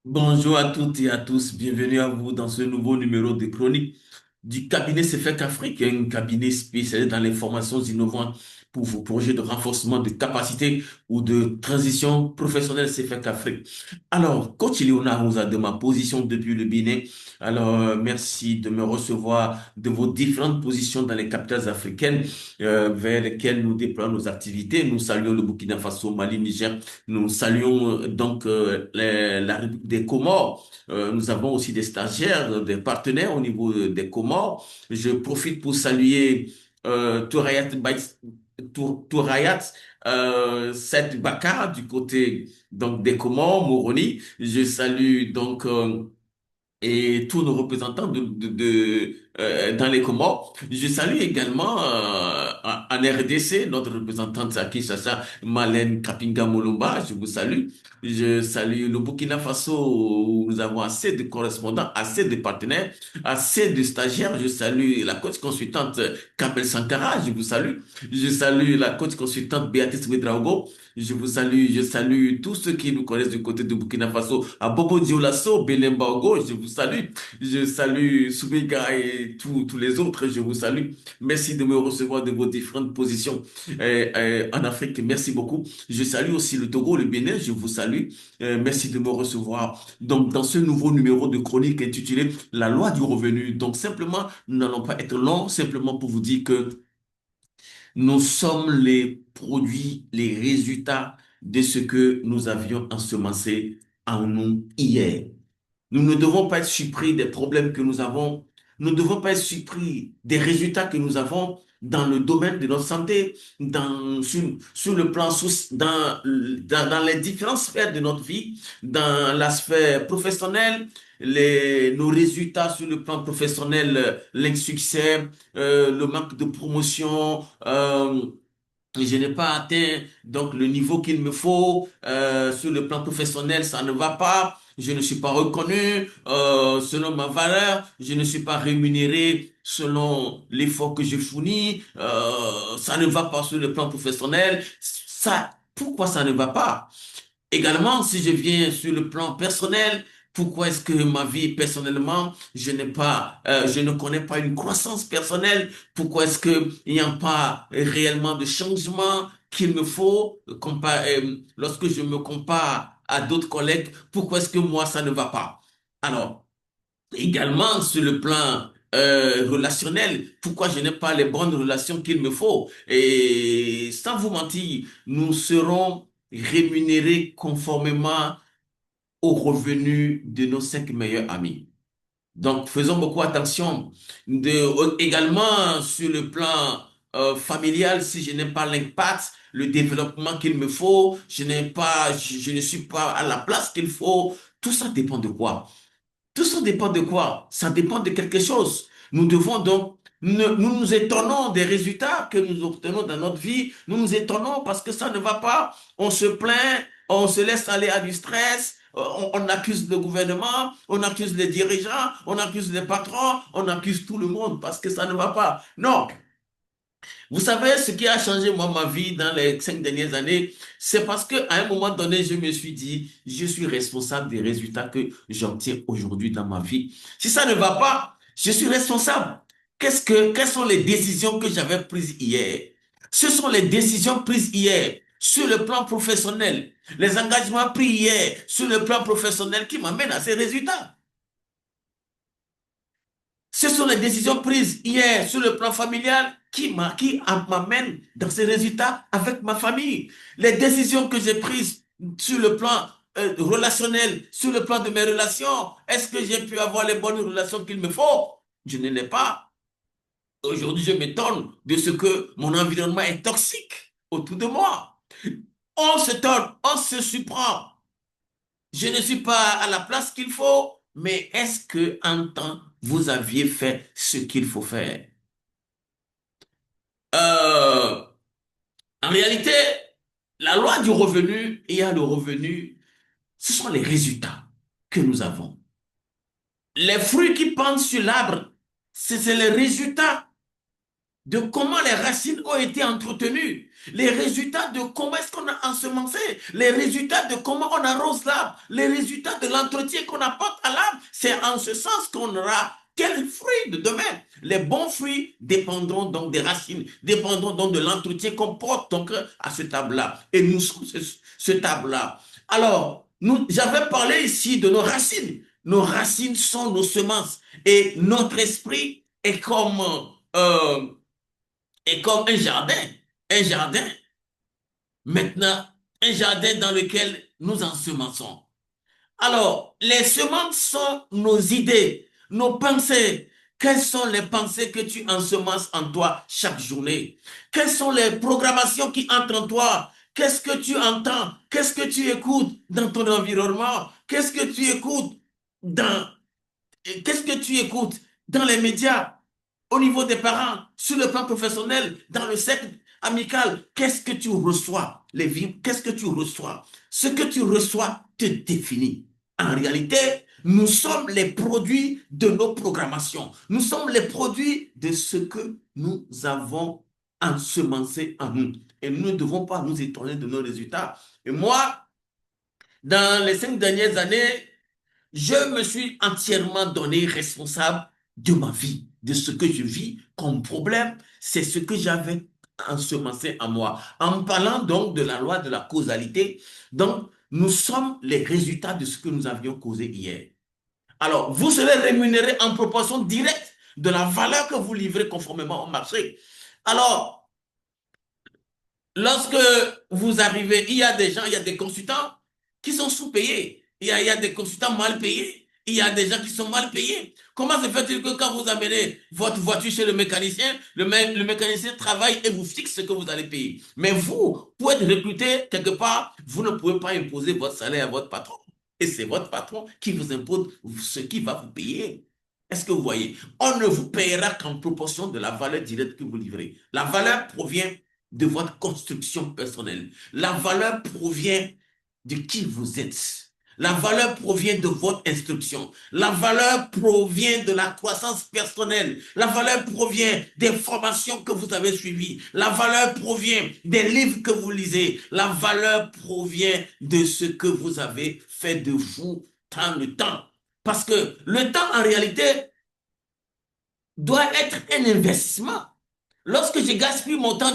Bonjour à toutes et à tous, bienvenue à vous dans ce nouveau numéro de chronique du cabinet CFEC Afrique, un cabinet spécialisé dans les formations innovantes pour vos projets de renforcement de capacité ou de transition professionnelle CFEC Afrique. Alors, coach Léonard Rosa de ma position depuis le Bénin. Alors, merci de me recevoir de vos différentes positions dans les capitales africaines vers lesquelles nous déployons nos activités. Nous saluons le Burkina Faso, Mali, Niger. Nous saluons la République des Comores. Nous avons aussi des stagiaires, des partenaires au niveau des Comores. Je profite pour saluer Tourayat Seth Bakar du côté donc des Comores, Moroni. Je salue et tous nos représentants dans les Comores. Je salue également en RDC notre représentante à Kinshasa, Malène Kapinga Molumba. Je vous salue. Je salue le Burkina Faso où nous avons assez de correspondants, assez de partenaires, assez de stagiaires. Je salue la coach consultante Kamel Sankara. Je vous salue. Je salue la coach consultante Béatrice Ouedraogo. Je vous salue, je salue tous ceux qui nous connaissent du côté de Burkina Faso, à Bobo Dioulasso, Belemba Ogo, je vous salue. Je salue Soubiga et tous les autres, je vous salue. Merci de me recevoir de vos différentes positions en Afrique. Merci beaucoup. Je salue aussi le Togo, le Bénin, je vous salue. Merci de me recevoir. Donc, dans ce nouveau numéro de chronique intitulé La loi du revenu. Donc, simplement, nous n'allons pas être longs, simplement pour vous dire que nous sommes les produits, les résultats de ce que nous avions ensemencé en nous hier. Nous ne devons pas être surpris des problèmes que nous avons. Nous ne devons pas être surpris des résultats que nous avons dans le domaine de notre santé, sur le plan, dans les différentes sphères de notre vie, dans la sphère professionnelle, nos résultats sur le plan professionnel, l'insuccès, le manque de promotion, je n'ai pas atteint donc le niveau qu'il me faut sur le plan professionnel, ça ne va pas. Je ne suis pas reconnu selon ma valeur. Je ne suis pas rémunéré selon l'effort que je fournis. Ça ne va pas sur le plan professionnel. Ça, pourquoi ça ne va pas? Également, si je viens sur le plan personnel, pourquoi est-ce que ma vie personnellement, je ne connais pas une croissance personnelle? Pourquoi est-ce que il n'y a pas réellement de changement qu'il me faut lorsque je me compare à d'autres collègues? Pourquoi est-ce que moi ça ne va pas? Alors, également sur le plan relationnel, pourquoi je n'ai pas les bonnes relations qu'il me faut? Et sans vous mentir, nous serons rémunérés conformément aux revenus de nos 5 meilleurs amis. Donc, faisons beaucoup attention. Également, sur le plan familial, si je n'ai pas l'impact, le développement qu'il me faut, je ne suis pas à la place qu'il faut, tout ça dépend de quoi? Tout ça dépend de quoi? Ça dépend de quelque chose. Nous devons donc, nous nous étonnons des résultats que nous obtenons dans notre vie. Nous nous étonnons parce que ça ne va pas. On se plaint, on se laisse aller à du stress. On accuse le gouvernement, on accuse les dirigeants, on accuse les patrons, on accuse tout le monde parce que ça ne va pas. Non, vous savez, ce qui a changé, moi, ma vie dans les 5 dernières années, c'est parce qu'à un moment donné, je me suis dit, je suis responsable des résultats que j'obtiens aujourd'hui dans ma vie. Si ça ne va pas, je suis responsable. Quelles sont les décisions que j'avais prises hier? Ce sont les décisions prises hier sur le plan professionnel, les engagements pris hier sur le plan professionnel qui m'amènent à ces résultats. Ce sont les décisions prises hier sur le plan familial qui m'amènent dans ces résultats avec ma famille. Les décisions que j'ai prises sur le plan relationnel, sur le plan de mes relations, est-ce que j'ai pu avoir les bonnes relations qu'il me faut? Je ne l'ai pas. Aujourd'hui, je m'étonne de ce que mon environnement est toxique autour de moi. On se tonne, on se surprend. Je ne suis pas à la place qu'il faut, mais est-ce que en temps vous aviez fait ce qu'il faut faire? Euh, En réalité, la loi du revenu, il y a le revenu, ce sont les résultats que nous avons. Les fruits qui pendent sur l'arbre, c'est les résultats. de comment les racines ont été entretenues, les résultats de comment est-ce qu'on a ensemencé, les résultats de comment on arrose l'arbre, les résultats de l'entretien qu'on apporte à l'arbre. C'est en ce sens qu'on aura quel fruit de demain. Les bons fruits dépendront donc des racines, dépendront donc de l'entretien qu'on porte donc à ce table-là. Et nous sommes ce table-là. Alors, j'avais parlé ici de nos racines. Nos racines sont nos semences et notre esprit euh, est comme un jardin. Un jardin, maintenant, un jardin dans lequel nous ensemençons. Alors, les semences sont nos idées, nos pensées. Quelles sont les pensées que tu ensemences en toi chaque journée? Quelles sont les programmations qui entrent en toi? Qu'est-ce que tu entends? Qu'est-ce que tu écoutes dans ton environnement? Qu'est-ce que tu écoutes dans les médias, au niveau des parents, sur le plan professionnel, dans le cercle amical? Qu'est-ce que tu reçois? Qu'est-ce que tu reçois? Ce que tu reçois te définit. En réalité, nous sommes les produits de nos programmations. Nous sommes les produits de ce que nous avons ensemencé en nous. Et nous ne devons pas nous étonner de nos résultats. Et moi, dans les 5 dernières années, je me suis entièrement donné responsable de ma vie, de ce que je vis comme problème. C'est ce que j'avais ensemencé en moi. En parlant donc de la loi de la causalité, donc nous sommes les résultats de ce que nous avions causé hier. Alors, vous serez rémunéré en proportion directe de la valeur que vous livrez conformément au marché. Alors, lorsque vous arrivez, il y a des gens, il y a des consultants qui sont sous-payés. Il y a des consultants mal payés. Il y a des gens qui sont mal payés. Comment se fait-il que quand vous amenez votre voiture chez le mécanicien, le mécanicien travaille et vous fixe ce que vous allez payer? Mais vous, pour être recruté quelque part, vous ne pouvez pas imposer votre salaire à votre patron. Et c'est votre patron qui vous impose ce qu'il va vous payer. Est-ce que vous voyez? On ne vous payera qu'en proportion de la valeur directe que vous livrez. La valeur provient de votre construction personnelle. La valeur provient de qui vous êtes. La valeur provient de votre instruction. La valeur provient de la croissance personnelle. La valeur provient des formations que vous avez suivies. La valeur provient des livres que vous lisez. La valeur provient de ce que vous avez fait de vous dans le temps. Parce que le temps, en réalité, doit être un investissement. Lorsque je gaspille mon temps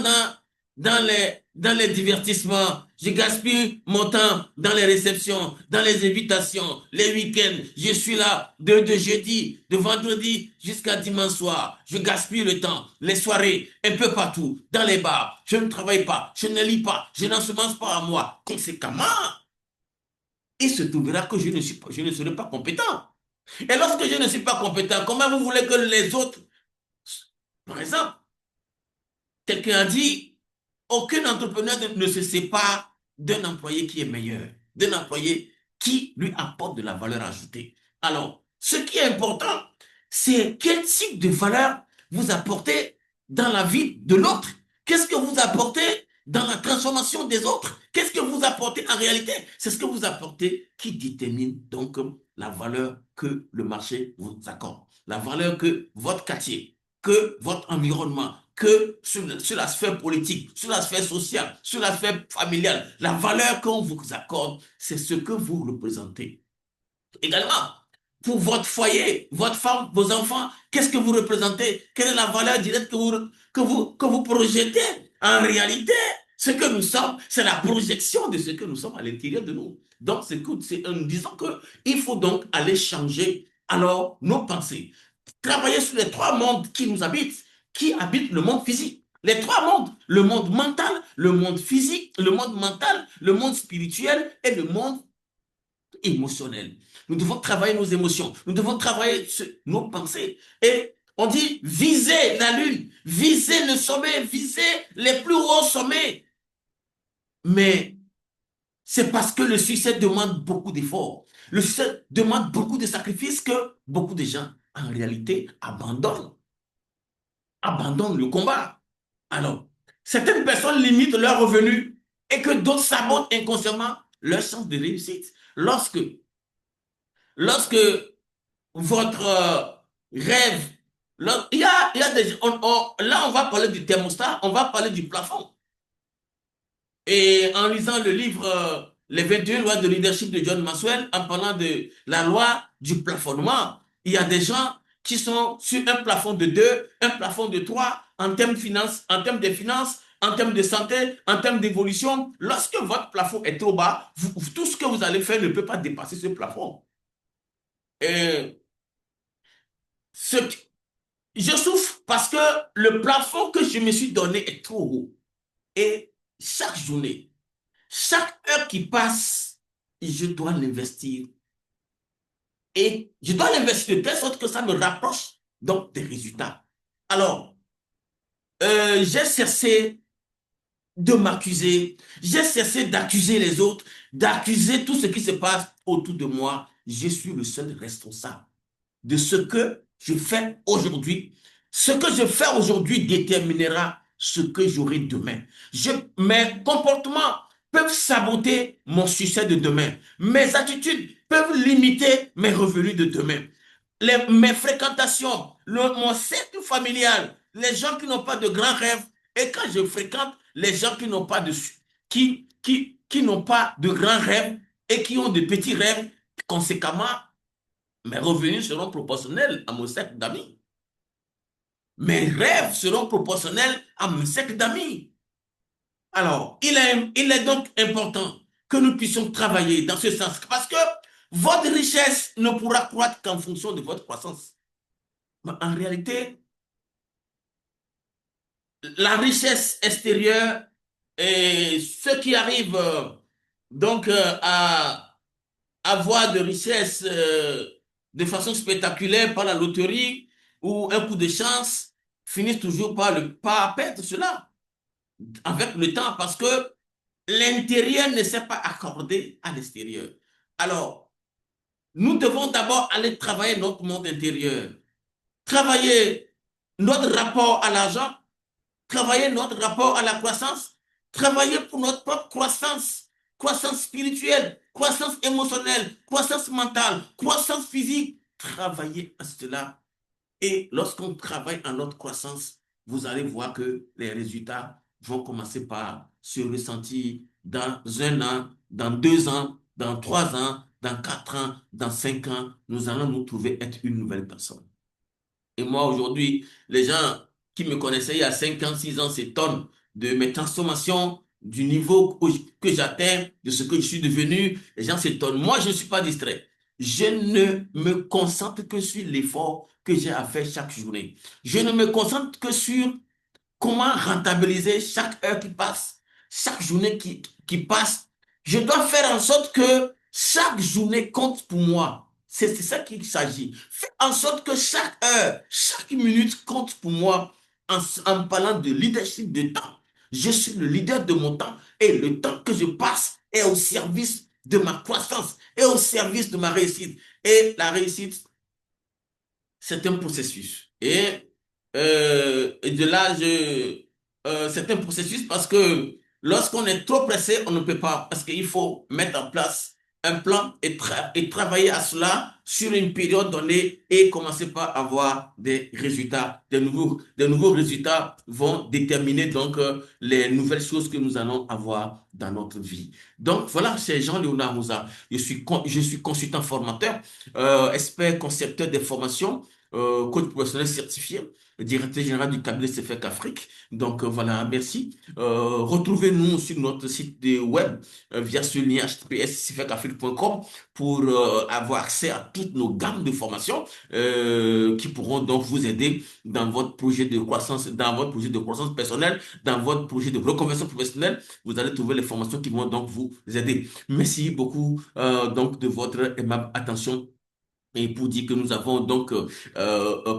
dans les divertissements, je gaspille mon temps dans les réceptions, dans les invitations, les week-ends, je suis là de jeudi, de vendredi jusqu'à dimanche soir. Je gaspille le temps, les soirées, un peu partout, dans les bars. Je ne travaille pas, je ne lis pas, je n'ensemence pas à moi. Conséquemment, il se trouvera que je ne serai pas compétent. Et lorsque je ne suis pas compétent, comment vous voulez que les autres, par exemple, quelqu'un a dit, aucun entrepreneur ne se sépare d'un employé qui est meilleur, d'un employé qui lui apporte de la valeur ajoutée. Alors, ce qui est important, c'est quel type de valeur vous apportez dans la vie de l'autre. Qu'est-ce que vous apportez dans la transformation des autres? Qu'est-ce que vous apportez en réalité? C'est ce que vous apportez qui détermine donc la valeur que le marché vous accorde, la valeur que votre quartier, que votre environnement, que sur la sphère politique, sur la sphère sociale, sur la sphère familiale. La valeur qu'on vous accorde, c'est ce que vous représentez. Également, pour votre foyer, votre femme, vos enfants, qu'est-ce que vous représentez? Quelle est la valeur directe que vous projetez? En réalité, ce que nous sommes, c'est la projection de ce que nous sommes à l'intérieur de nous. Donc, c'est en disant qu'il faut donc aller changer alors nos pensées. Travailler sur les trois mondes qui habitent le monde physique. Les trois mondes, le monde mental, le monde physique, le monde mental, le monde spirituel et le monde émotionnel. Nous devons travailler nos émotions, nous devons travailler nos pensées. Et on dit viser la lune, viser le sommet, viser les plus hauts sommets. Mais c'est parce que le succès demande beaucoup d'efforts. Le succès demande beaucoup de sacrifices que beaucoup de gens, en réalité, abandonnent le combat. Alors, certaines personnes limitent leurs revenus et que d'autres sabotent inconsciemment leur chance de réussite. Lorsque votre rêve Là, il y a des, là, on va parler du thermostat, on va parler du plafond. Et en lisant le livre Les 21 lois de leadership de John Maxwell, en parlant de la loi du plafonnement, il y a des gens qui sont sur un plafond de 2, un plafond de 3 en termes de finances, en termes de santé, en termes d'évolution. Lorsque votre plafond est trop bas, tout ce que vous allez faire ne peut pas dépasser ce plafond. Et ce, je souffre parce que le plafond que je me suis donné est trop haut. Et chaque journée, chaque heure qui passe, je dois l'investir. Et je dois l'investir de telle sorte que ça me rapproche donc des résultats. Alors, j'ai cessé de m'accuser, j'ai cessé d'accuser les autres, d'accuser tout ce qui se passe autour de moi. Je suis le seul responsable de ce que je fais aujourd'hui. Ce que je fais aujourd'hui déterminera ce que j'aurai demain. Mes comportements peuvent saboter mon succès de demain. Mes attitudes peuvent limiter mes revenus de demain. Mes fréquentations, mon cercle familial, les gens qui n'ont pas de grands rêves, et quand je fréquente les gens qui n'ont pas qui n'ont pas de grands rêves et qui ont de petits rêves, conséquemment, mes revenus seront proportionnels à mon cercle d'amis. Mes rêves seront proportionnels à mon cercle d'amis. Alors, il est donc important que nous puissions travailler dans ce sens parce que votre richesse ne pourra croître qu'en fonction de votre croissance. Mais en réalité, la richesse extérieure et ceux qui arrivent donc à avoir de richesse de façon spectaculaire par la loterie ou un coup de chance finissent toujours par perdre cela avec le temps parce que l'intérieur ne s'est pas accordé à l'extérieur. Alors, nous devons d'abord aller travailler notre monde intérieur, travailler notre rapport à l'argent, travailler notre rapport à la croissance, travailler pour notre propre croissance, croissance spirituelle, croissance émotionnelle, croissance mentale, croissance physique. Travailler à cela. Et lorsqu'on travaille en notre croissance, vous allez voir que les résultats vont commencer par se ressentir dans un an, dans 2 ans, dans 3 ans, dans 4 ans, dans 5 ans. Nous allons nous trouver être une nouvelle personne. Et moi, aujourd'hui, les gens qui me connaissaient il y a 5 ans, 6 ans s'étonnent de mes transformations, du niveau que j'atteins, de ce que je suis devenu. Les gens s'étonnent. Moi, je ne suis pas distrait. Je ne me concentre que sur l'effort que j'ai à faire chaque journée. Je ne me concentre que sur comment rentabiliser chaque heure qui passe, chaque journée qui passe. Je dois faire en sorte que chaque journée compte pour moi. C'est ça qu'il s'agit. Faire en sorte que chaque heure, chaque minute compte pour moi en parlant de leadership de temps. Je suis le leader de mon temps et le temps que je passe est au service de ma croissance et au service de ma réussite. Et la réussite, c'est un processus. Et de là, c'est un processus parce que lorsqu'on est trop pressé, on ne peut pas, parce qu'il faut mettre en place un plan et travailler à cela sur une période donnée et commencer par avoir des résultats. Des nouveaux résultats vont déterminer donc les nouvelles choses que nous allons avoir dans notre vie. Donc voilà, c'est Jean-Léonard Moussa. Je suis consultant formateur, expert concepteur des formations, coach professionnel certifié, directeur général du cabinet CFEC Afrique. Donc voilà, merci. Retrouvez-nous sur notre site de web via ce lien https://cfecafrique.com pour avoir accès à toutes nos gammes de formations qui pourront donc vous aider dans votre projet de croissance, dans votre projet de croissance personnelle, dans votre projet de reconversion professionnelle. Vous allez trouver les formations qui vont donc vous aider. Merci beaucoup donc de votre aimable attention. Et pour dire que nous avons donc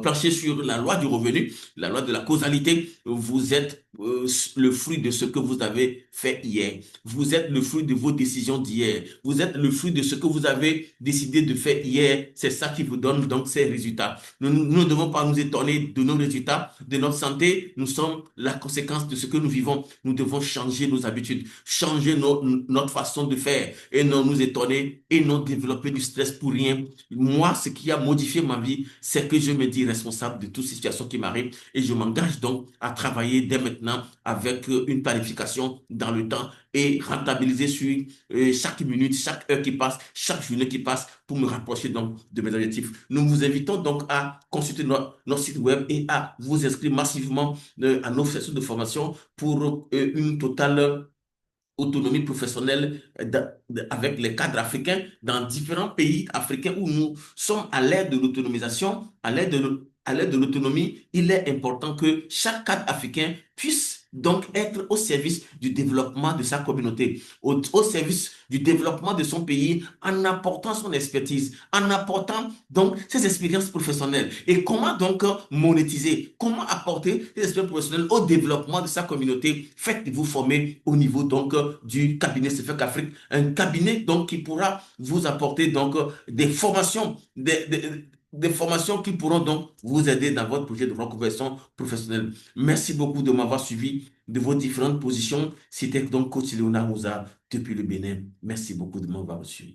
planché sur la loi du revenu, la loi de la causalité. Vous êtes le fruit de ce que vous avez fait hier. Vous êtes le fruit de vos décisions d'hier. Vous êtes le fruit de ce que vous avez décidé de faire hier. C'est ça qui vous donne donc ces résultats. Nous ne devons pas nous étonner de nos résultats, de notre santé. Nous sommes la conséquence de ce que nous vivons. Nous devons changer nos habitudes, changer notre façon de faire et non nous étonner et non développer du stress pour rien. Moi, moi, ce qui a modifié ma vie, c'est que je me dis responsable de toute situation qui m'arrive et je m'engage donc à travailler dès maintenant avec une planification dans le temps et rentabiliser sur chaque minute, chaque heure qui passe, chaque journée qui passe pour me rapprocher donc de mes objectifs. Nous vous invitons donc à consulter notre site web et à vous inscrire massivement à nos sessions de formation pour une totale autonomie professionnelle avec les cadres africains dans différents pays africains où nous sommes à l'ère de l'autonomisation, à l'ère de l'autonomie. Il est important que chaque cadre africain puisse donc être au service du développement de sa communauté, au service du développement de son pays, en apportant son expertise, en apportant donc ses expériences professionnelles. Et comment donc monétiser, comment apporter ses expériences professionnelles au développement de sa communauté. Faites-vous former au niveau donc du cabinet CFEC Afrique, un cabinet donc qui pourra vous apporter donc des formations, des formations qui pourront donc vous aider dans votre projet de reconversion professionnelle. Merci beaucoup de m'avoir suivi de vos différentes positions. C'était donc Coach Léonard Mouza depuis le Bénin. Merci beaucoup de m'avoir suivi.